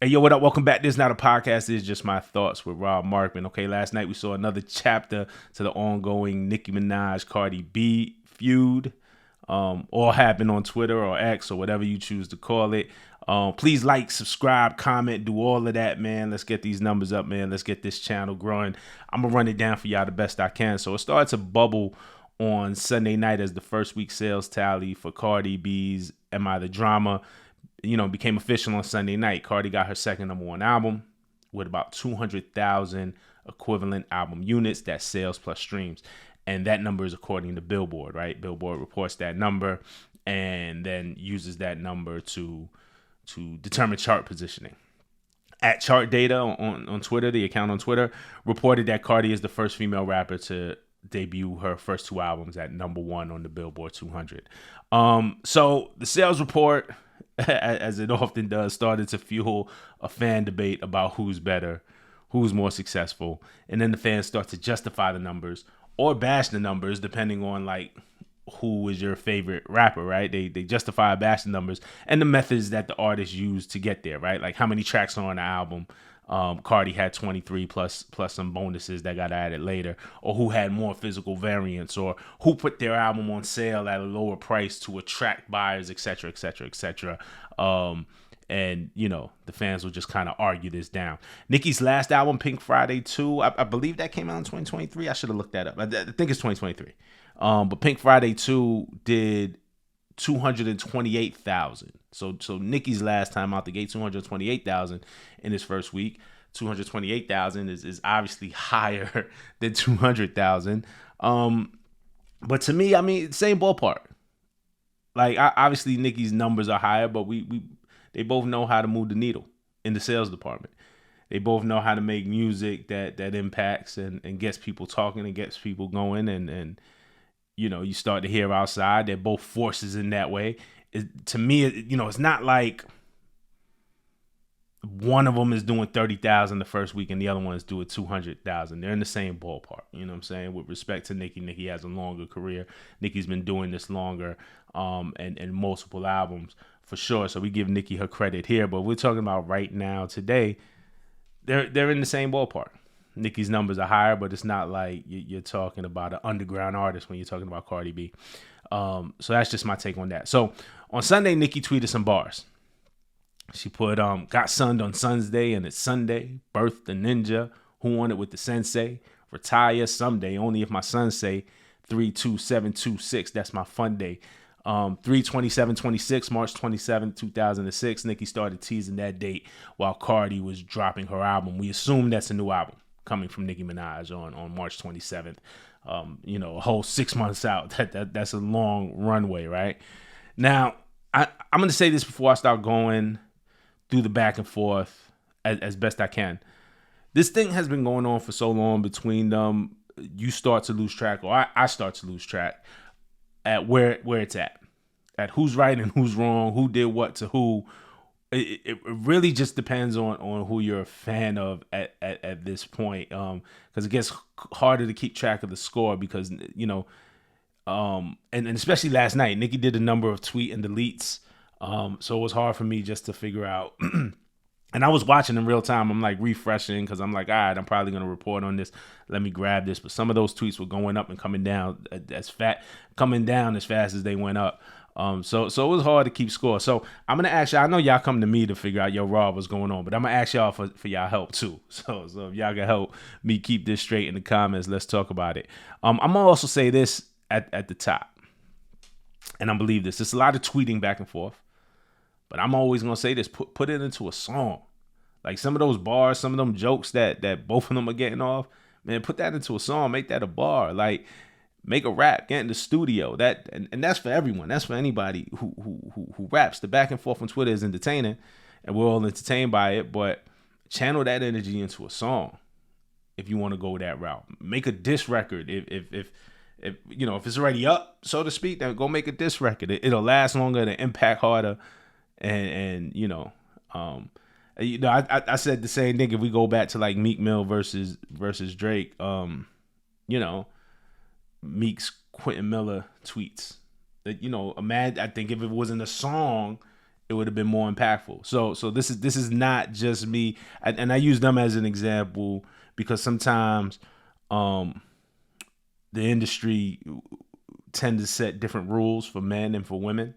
Hey, yo, what up? Welcome back. This is not a podcast. This is just my thoughts with Rob Markman. Okay, last night we saw another chapter to the ongoing Nicki Minaj Cardi B feud. All happened on Twitter or X or whatever you choose to call it. Please like, subscribe, comment, do all of that, man. Let's get these numbers up, man. Let's get this channel growing. I'm going to run it down for y'all the best I can. So it started to bubble on Sunday night as the first week sales tally for Cardi B's Am I the Drama became official on Sunday night. Cardi got her second #1 album with about 200,000 equivalent album units. That's sales plus streams. And that number is according to Billboard, right? Billboard reports that number and then uses that number to determine chart positioning. At Chart Data on Twitter, the account on Twitter, reported that Cardi is the first female rapper to debut her first two albums at #1 on the Billboard 200. So the sales report, as it often does, started to fuel a fan debate about who's better, who's more successful. And then the fans start to justify the numbers or bash the numbers, depending on like who is your favorite rapper, right? They justify, bash the numbers and the methods that the artist used to get there, right? Like how many tracks are on the album. Cardi had 23 plus some bonuses that got added later, or who had more physical variants, or who put their album on sale at a lower price to attract buyers, etc., etc., etc. And the fans will just kind of argue this down. Nicki's last album, Pink Friday 2, I believe that came out in 2023. I should have looked that up. I think it's 2023. But Pink Friday 2 did 228,000. So Nicki's last time out the gate, 228,000 in his first week. 228,000 is obviously higher than 200,000. But to me, I mean, same ballpark. Like obviously Nicki's numbers are higher, but they both know how to move the needle in the sales department. They both know how to make music that impacts and gets people talking and gets people going and you start to hear outside. They're both forces in that way. To me, it's not like one of them is doing 30,000 the first week and the other one is doing 200,000. They're in the same ballpark. You know what I'm saying? With respect to Nicki has a longer career. Nicki's been doing this longer, and multiple albums for sure. So we give Nicki her credit here. But we're talking about right now, today, they're in the same ballpark. Nicki's numbers are higher, but it's not like you're talking about an underground artist when you're talking about Cardi B. So that's just my take on that. So on Sunday, Nicki tweeted some bars. She put, got sunned on Sun's Day and it's Sunday. Birth the ninja. Who want it with the sensei? Retire someday. Only if my sons say 32726. That's my fun day. 3/27/26, March 27th, 2006. Nicki started teasing that date while Cardi was dropping her album. We assume that's a new album coming from Nicki Minaj on March 27th. A whole 6 months out. That's a long runway, right? Now, I'm going to say this before I start going through the back and forth as best I can. This thing has been going on for so long between them. You start to lose track, or I start to lose track at where it's at who's right and who's wrong, who did what to who. It really just depends on who you're a fan of at this point, because it gets harder to keep track of the score because and especially last night, Nicki did a number of tweet and deletes, so it was hard for me just to figure out. And I was watching in real time. I'm like refreshing because I'm like, all right, I'm probably gonna report on this. Let me grab this. But some of those tweets were going up and coming down as fast as they went up. So it was hard to keep score. So I'm gonna ask y'all. I know y'all come to me to figure out Rob, what's going on, but I'm gonna ask y'all for y'all help too. So if y'all can help me keep this straight in the comments, let's talk about it. I'm gonna also say this at the top, and I believe this. There's a lot of tweeting back and forth, but I'm always gonna say this: put it into a song. Like some of those bars, some of them jokes that both of them are getting off, man, put that into a song, make that a bar. Like make a rap, get in the studio. And that's for everyone. That's for anybody who raps. The back and forth on Twitter is entertaining, and we're all entertained by it. But channel that energy into a song if you want to go that route. Make a diss record. If it's already up, so to speak, then go make a diss record. It'll last longer and impact harder. I said the same thing if we go back to like Meek Mill versus Drake. Meek's Quentin Miller tweets that, imagine, I think if it wasn't a song, it would have been more impactful. So this is not just me, and I use them as an example because sometimes the industry tend to set different rules for men and for women.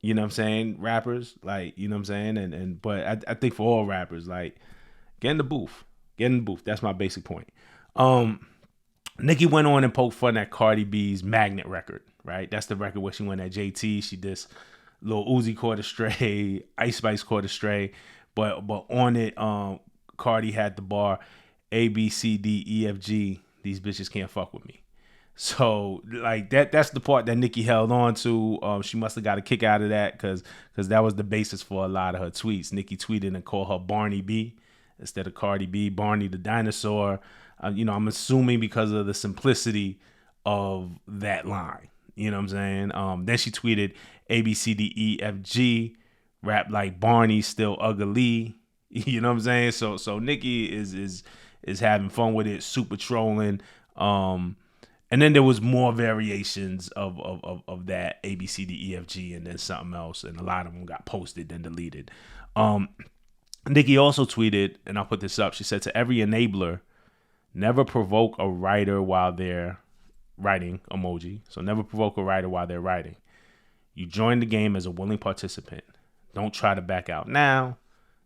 You know what I'm saying? Rappers, like, you know what I'm saying? But I think for all rappers, like, get in the booth. Get in the booth. That's my basic point. Nicki went on and poked fun at Cardi B's Magnet record, right? That's the record where she went at JT. She dissed Lil Uzi caught a stray, Ice Spice caught a stray. But on it, Cardi had the bar A, B, C, D, E, F, G. These bitches can't fuck with me. So like that's the part that Nicki held on to. She must have got a kick out of that because that was the basis for a lot of her tweets. Nicki tweeted and called her Barney B instead of Cardi B, Barney the dinosaur. I'm assuming because of the simplicity of that line. You know what I'm saying? Then she tweeted A, B, C, D, E, F, G, rap like Barney, still ugly. You know what I'm saying? So Nicki is having fun with it, super trolling. And then there was more variations of that A, B, C, D, E, F, G, and then something else. And a lot of them got posted and deleted. Nicki also tweeted, and I'll put this up. She said, to every enabler, never provoke a writer while they're writing, emoji. So never provoke a writer while they're writing. You join the game as a willing participant. Don't try to back out now.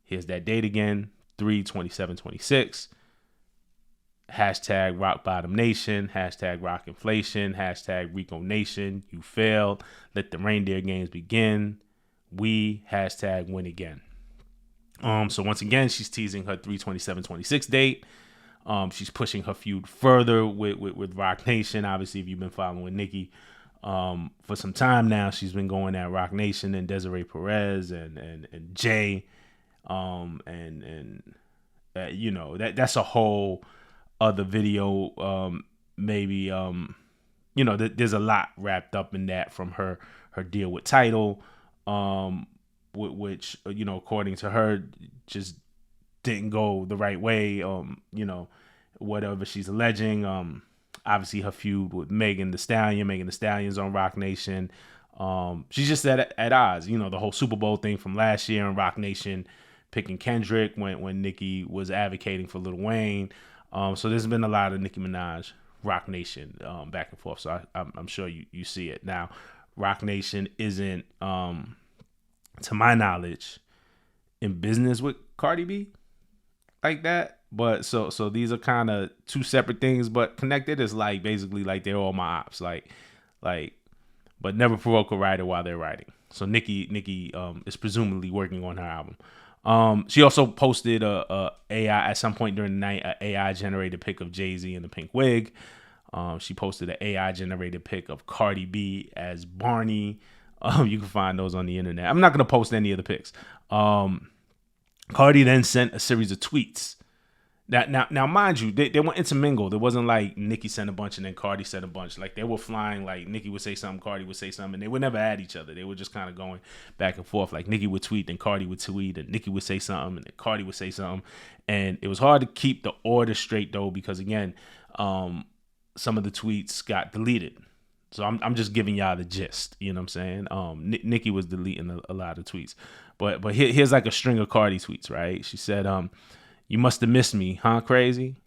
Here's that date again, 3/27/26. Hashtag Rock Bottom Nation, hashtag Rock Inflation, hashtag Rico Nation. You failed. Let the reindeer games begin. We hashtag win again. So once again, she's teasing her 3/27/26 date. She's pushing her feud further with Rock Nation. Obviously, if you've been following Nicki for some time now, she's been going at Rock Nation and Desiree Perez and Jay. That's a whole other video. Maybe there's a lot wrapped up in that from her deal with Tidal, which according to her just didn't go the right way. Whatever she's alleging. Obviously her feud with Megan Thee Stallion's on Rock Nation. She's just at odds. The whole Super Bowl thing from last year and Rock Nation picking Kendrick when Nicki was advocating for Lil Wayne. So there's been a lot of Nicki Minaj, Rock Nation back and forth. So I'm sure you see it. Now, Rock Nation isn't, to my knowledge, in business with Cardi B like that. But so these are kind of two separate things, but connected. Is like basically like they're all my ops. Like, but never provoke a writer while they're writing. So Nicki is presumably working on her album. She also posted a AI at some point during the night, an AI generated pic of Jay-Z in the pink wig. She posted an AI generated pic of Cardi B as Barney. You can find those on the internet. I'm not going to post any of the pics. Cardi then sent a series of tweets. Now, mind you, they weren't intermingled. It wasn't like Nicki sent a bunch and then Cardi sent a bunch. Like they were flying. Like Nicki would say something, Cardi would say something, and they would never at each other. They were just kind of going back and forth. Like Nicki would tweet, then Cardi would tweet, and Nicki would say something, and then Cardi would say something. And it was hard to keep the order straight though, because again, some of the tweets got deleted. So I'm just giving y'all the gist. You know what I'm saying? Nicki was deleting a lot of tweets, but here's like a string of Cardi tweets. Right? She said, "You must have missed me, huh? Crazy.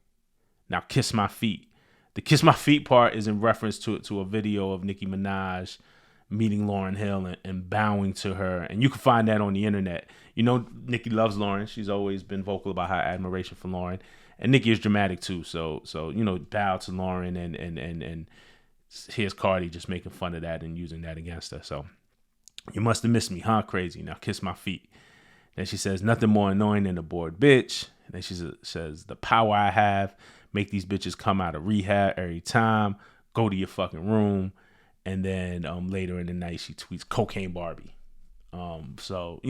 Now kiss my feet." The kiss my feet part is in reference to a video of Nicki Minaj meeting Lauryn Hill and bowing to her, and you can find that on the internet. Nicki loves Lauryn. She's always been vocal about her admiration for Lauryn, and Nicki is dramatic too. So bow to Lauryn and here's Cardi just making fun of that and using that against her. So, "You must have missed me, huh? Crazy. Now kiss my feet." Then she says, "Nothing more annoying than a bored bitch." And then she says, "The power I have, make these bitches come out of rehab every time. Go to your fucking room." And then later in the night, she tweets "Cocaine Barbie." So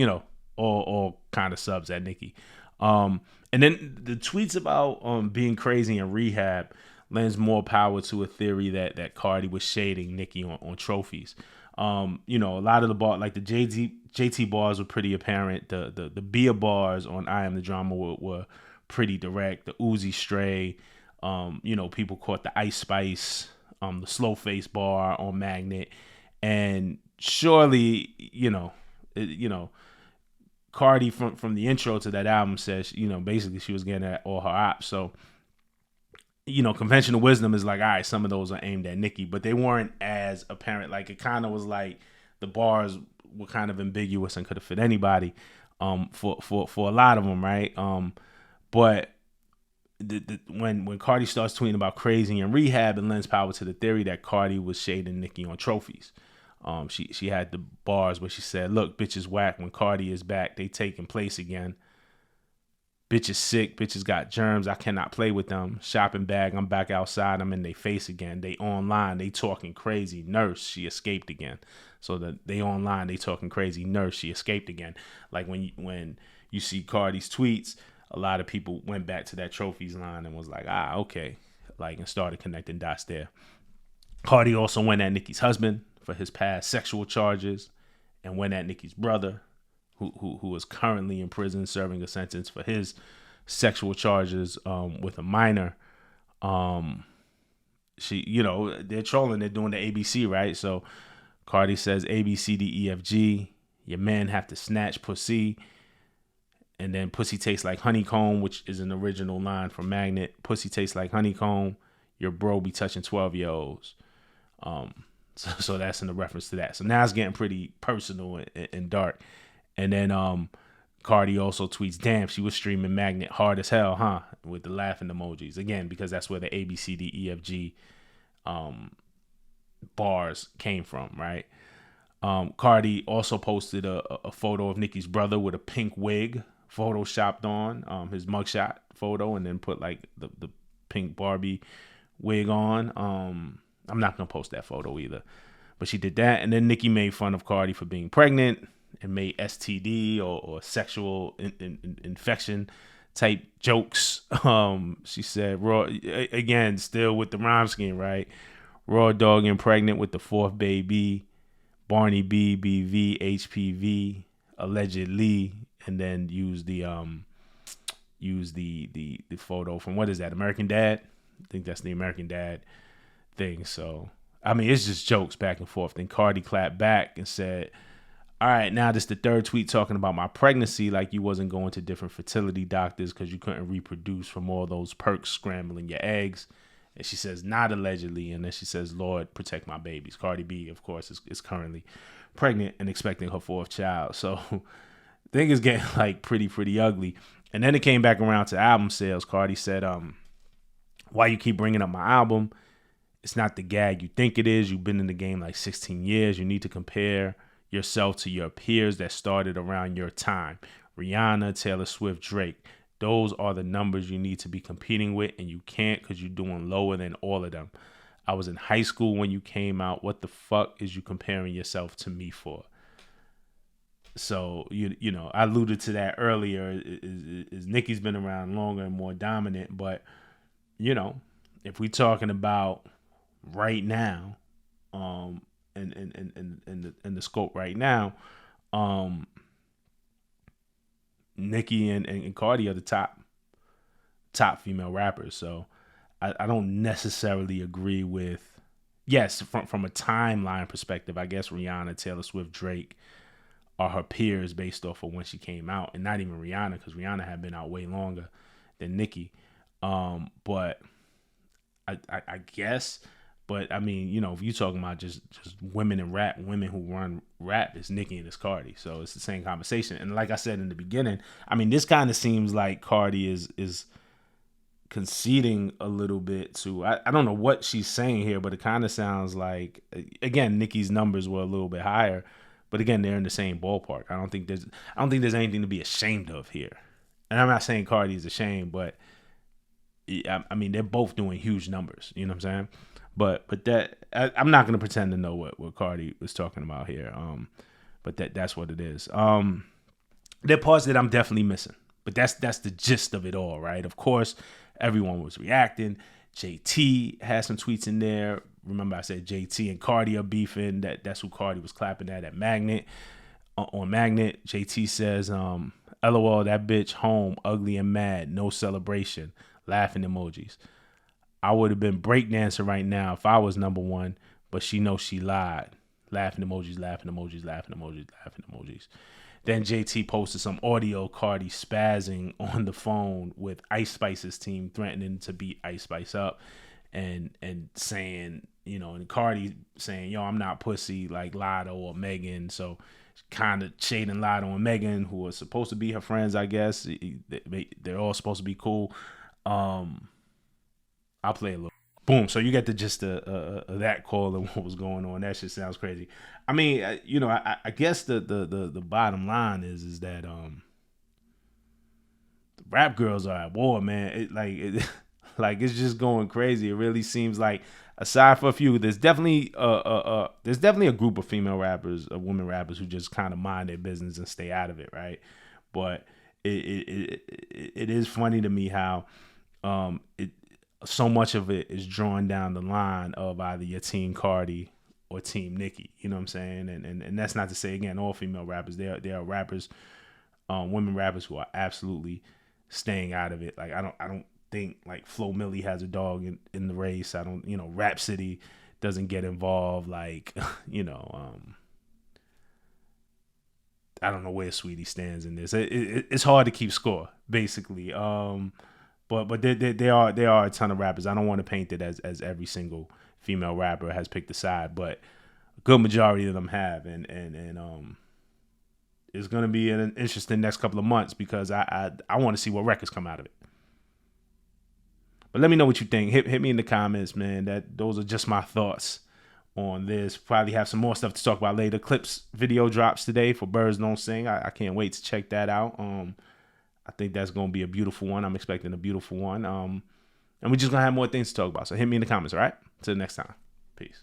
all kind of subs at Nicki. And then the tweets about being crazy in rehab lends more power to a theory that Cardi was shading Nicki on trophies. A lot of the bar, like the JT bars were pretty apparent. The Bia bars on I Am the Drama were pretty direct. The Uzi Stray, people caught the Ice Spice, the Slow Face bar on Magnet. And surely, Cardi from the intro to that album says, basically she was getting at all her ops. So, conventional wisdom is like, all right, some of those are aimed at Nicki, but they weren't as apparent. Like, it kind of was like the bars were kind of ambiguous and could have fit anybody, for a lot of them, right? But when Cardi starts tweeting about crazy and rehab, and lends power to the theory that Cardi was shading Nicki on trophies. She had the bars where she said, "Look, bitches whack. When Cardi is back, they taking place again. Bitches sick. Bitches got germs. I cannot play with them. Shopping bag. I'm back outside. I'm in their face again. They online. They talking crazy. Nurse. She escaped again. So they online. They talking crazy. Nurse. She escaped again. Like when you see Cardi's tweets, a lot of people went back to that trophies line and was like, okay, like, and started connecting dots there. Cardi also went at Nicki's husband for his past sexual charges, and went at Nicki's brother, who is currently in prison serving a sentence for his sexual charges with a minor. They're trolling. They're doing the ABC, right? So Cardi says A, B, C, D, E, F, G. Your man have to snatch pussy. And then pussy tastes like honeycomb, which is an original line from Magnet. Pussy tastes like honeycomb. Your bro be touching 12-year-olds. So that's in the reference to that. So now it's getting pretty personal and dark. And then Cardi also tweets, "Damn, she was streaming Magnet hard as hell, huh?" With the laughing emojis. Again, because that's where the A, B, C, D, E, F, G bars came from, right? Cardi also posted a photo of Nicki's brother with a pink wig photoshopped on, his mugshot photo, and then put like the pink Barbie wig on. I'm not gonna post that photo either, but she did that. And then Nicki made fun of Cardi for being pregnant and made STD or sexual infection type jokes. She said, raw, again, still with the rhyme scheme, right? Raw dog and pregnant with the fourth baby. Barney B, BV, HPV, allegedly, and then use the photo from, what is that, American Dad? I think that's the American Dad thing. So, I mean, it's just jokes back and forth. Then Cardi clapped back and said, "All right, now this the third tweet talking about my pregnancy, like you wasn't going to different fertility doctors because you couldn't reproduce from all those perks scrambling your eggs." And she says, "Not allegedly." And then she says, "Lord, protect my babies." Cardi B, of course, is currently pregnant and expecting her fourth child. So thing is getting like pretty ugly. And then it came back around to album sales. Cardi said, "Why you keep bringing up my album? It's not the gag you think it is. You've been in the game like 16 years. You need to compare yourself to your peers that started around your time. Rihanna, Taylor Swift, Drake. Those are the numbers you need to be competing with, and you can't because you're doing lower than all of them. I was in high school when you came out. What the fuck is you comparing yourself to me for?" So, I alluded to that earlier. Is Nicki's been around longer and more dominant, but, if we're talking about right now, in the scope right now, Nicki and Cardi are the top female rappers. So I don't necessarily agree with, yes, from a timeline perspective, I guess Rihanna, Taylor Swift, Drake are her peers based off of when she came out, and not even Rihanna, because Rihanna had been out way longer than Nicki. But I guess, but I mean, if you're talking about just women in rap, women who run rap, it's Nicki and it's Cardi. So it's the same conversation. And like I said in the beginning, I mean, this kind of seems like Cardi is conceding a little bit to, I don't know what she's saying here, but it kind of sounds like, again, Nicki's numbers were a little bit higher, but again, they're in the same ballpark. I don't think there's anything to be ashamed of here. And I'm not saying Cardi is ashamed, but I mean, they're both doing huge numbers. You know what I'm saying? But that I'm not gonna pretend to know what Cardi was talking about here. But that's what it is. There are parts that I'm definitely missing, but that's the gist of it all, right? Of course, everyone was reacting. JT had some tweets in there. Remember, I said JT and Cardi are beefing. That's who Cardi was clapping at Magnet. On Magnet, JT says, "LOL, that bitch home, ugly and mad, no celebration." Laughing emojis. "I would have been breakdancing right now if I was number one, but she knows she lied." Laughing emojis, laughing emojis, laughing emojis, laughing emojis. Then JT posted some audio Cardi spazzing on the phone with Ice Spice's team, threatening to beat Ice Spice up, and saying, and Cardi saying, "Yo, I'm not pussy like Lotto or Megan." So kind of shading Lotto and Megan, who are supposed to be her friends, I guess. They're all supposed to be cool. I'll play a little. Boom. So you get the gist of that call and what was going on. That shit sounds crazy. I mean, I guess the bottom line is that the rap girls are at war, man. Like it's just going crazy. It really seems like, aside for a few, there's definitely a group of female rappers, women rappers, who just kind of mind their business and stay out of it, right? But it is funny to me how it so much of it is drawn down the line of either your team Cardi or team Nicki. You know what I'm saying? And that's not to say, again, all female rappers. There are rappers, women rappers, who are absolutely staying out of it. Like I don't think like Flo Milli has a dog in the race. I don't, Rhapsody doesn't get involved. Like, I don't know where Sweetie stands in this. It's hard to keep score, basically. But there are a ton of rappers. I don't want to paint it as every single female rapper has picked a side, but a good majority of them have, and it's going to be an interesting next couple of months, because I want to see what records come out of it. But let me know what you think. Hit me in the comments, man. Those are just my thoughts on this. Probably have some more stuff to talk about later. Clips video drops today for Birds Don't Sing. I can't wait to check that out. I think that's going to be a beautiful one. I'm expecting a beautiful one. And we're just going to have more things to talk about. So hit me in the comments, all right? Till next time. Peace.